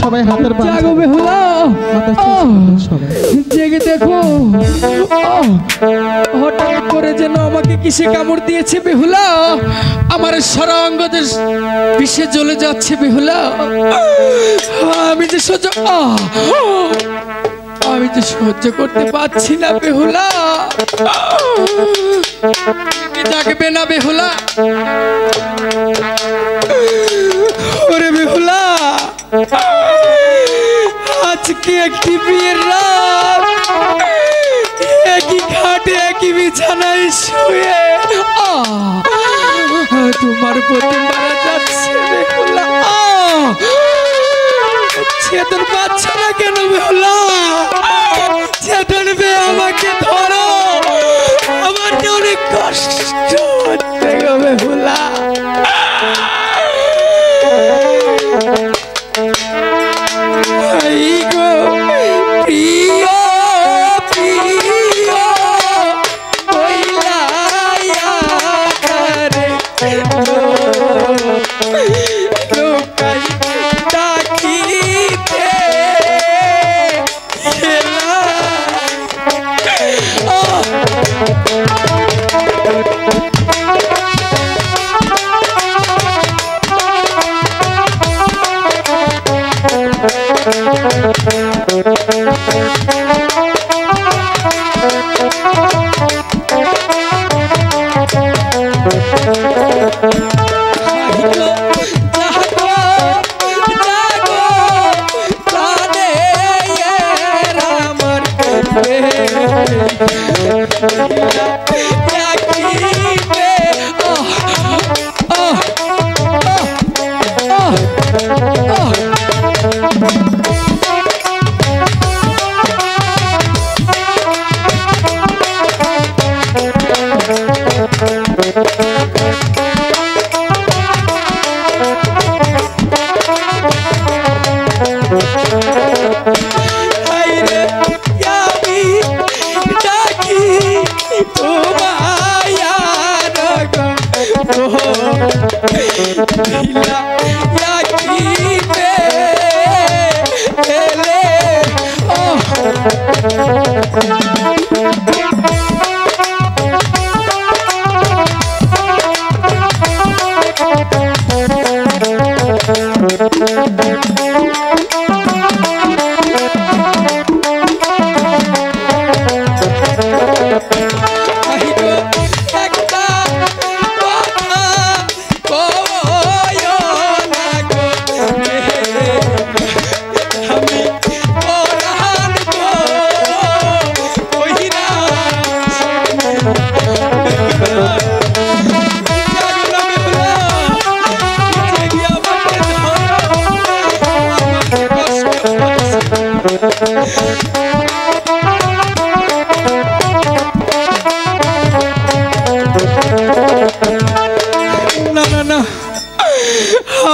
সবাই হাতের জাগো বেহুলা সবাই জেগে দেখো হঠাৎ করে যেন আমাকে কিসে কামড় দিয়েছে বেহুলা আমার সারা অঙ্গ বিষে জ্বলে যাচ্ছে বেহুলা আমি যে সহ্য করতে পারছি না বেহুলা জাগবে না বেহুলা ওরে বেহুলা আজকে একটি বিয়ের রাত একই খাটে একই বিছানায় শুয়ে তোমার প্রতি মারা যাচ্ছে বেহুলা চেতন পাচ্ছ না কেন বেহুলা চেতনবে আমাকে ধরো আমার অনেক কষ্ট হচ্ছে গো বেহুলা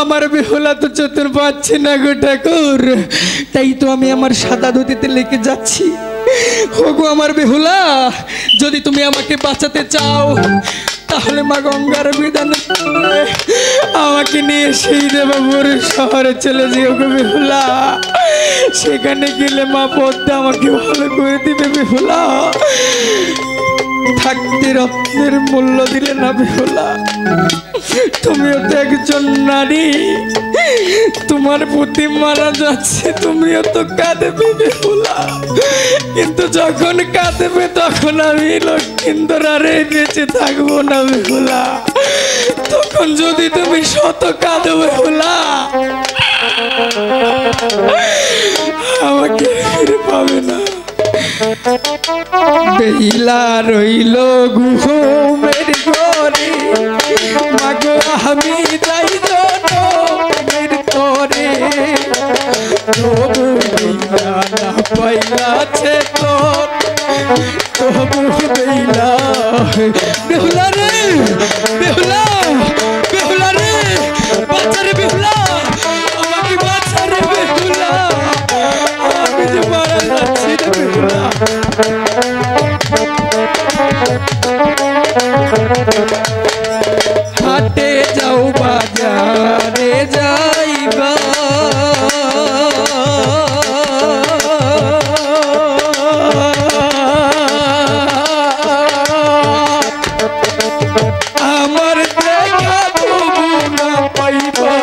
আমার বেহুলা তো চতুর পাচ্ছে না গো ঠাকুর তাই তো আমি আমার সাদা ধুতিতে লেগে যাচ্ছি ওগো আমার বেহুলা যদি তুমি আমাকে বাঁচাতে চাও তাহলে মা গঙ্গার বিধানে আমাকে নিয়ে সেই দেবপুর শহরে চলে যেও গো বেহুলা সেখানে গেলে মা পদ্মা আমাকে ভালো করে দিবে বেহুলা থাকতে রত্নের মূল্য দিলে না বেহুলা তুমিও তো একজন নারী তোমার প্রতি মারা যাচ্ছে তুমিও তো কাঁদবে বেহুলা কিন্তু যখন কাঁদবে তখন আমি লক্ষিন্দরারে বেঁচে থাকবো না বেহুলা তখন যদি তুমি শত কাঁদো বেহুলা আমাকে ফিরে পাবে না বেহিলা রইল ঘুমের ঘরে মাগো আমি যাই জনমের তরে তবু বেহিলা না পাইয়াছে তবু বেহিলা বেহুলা রে বেহুলা বেহুলা রে বাঁচা রে বেহুলা আমাকে বাঁচা রে বেহুলা আমি যে মারা যাচ্ছি রে বেহুলা হাটে যাও বাজারে যাইবা আমার দেখা তবু না পাইবা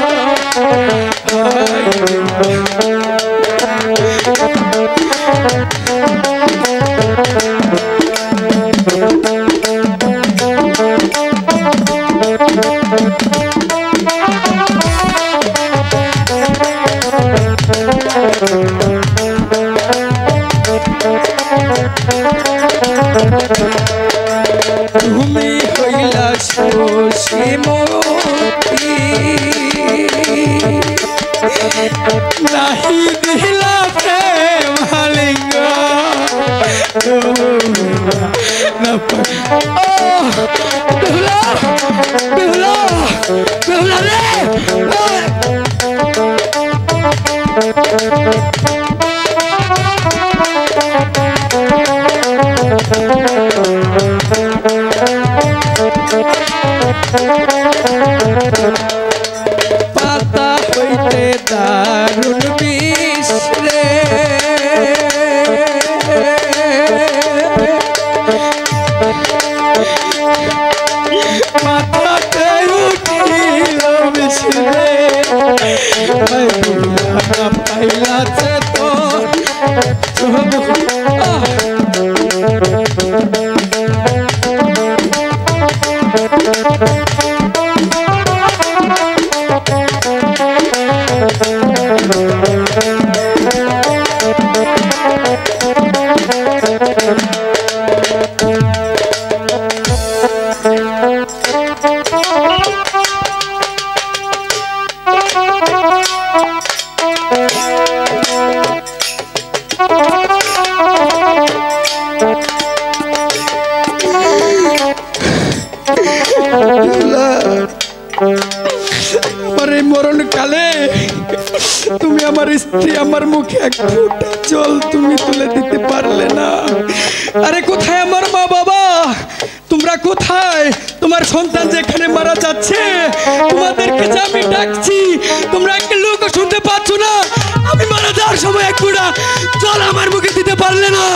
তুমি হইলা শশীমতী নাহি দিলা প্রেম লিঙ্গ বেহুলা বেহুলা বেহুলা রে পাতা হইতে দারুণ বিষ রে মাথাতে উঠিল বিষ রে পাইলাছে তো মরণ কালে তুমি আমার স্ত্রী আমার মুখে এক ফোঁটা জল তুমি তুলে দিতে পারলে না। আরে কোথায় আমার মা বাবা? তোমরা কোথায়? তোমার সন্তান যেখানে মারা যাচ্ছে তোমাদেরকে যে আমি ডাকছি তোমরা একটা লোক শুনতে পাচ্ছ না? আমি মারা যাওয়ার সময় এক ফোঁটা জল আমার মুখে দিতে পারলে না।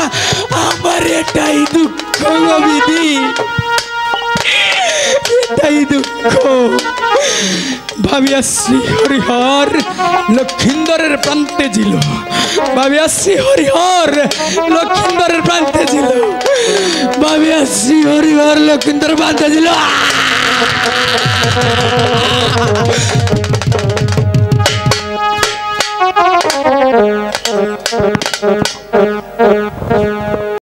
আমার এটাই দুঃখ বিধি, এটাই দুঃখ। ভাবিয়া শ্রী হরিহর লক্ষিন্দরের প্রান্তে ছিল, ভাবিয়া শ্রী হরিহর লক্ষিন্দরের প্রান্তে ছিল, ভাবিয়া শ্রী হরিহর লক্ষিন্দরের প্রান্তে ছিল।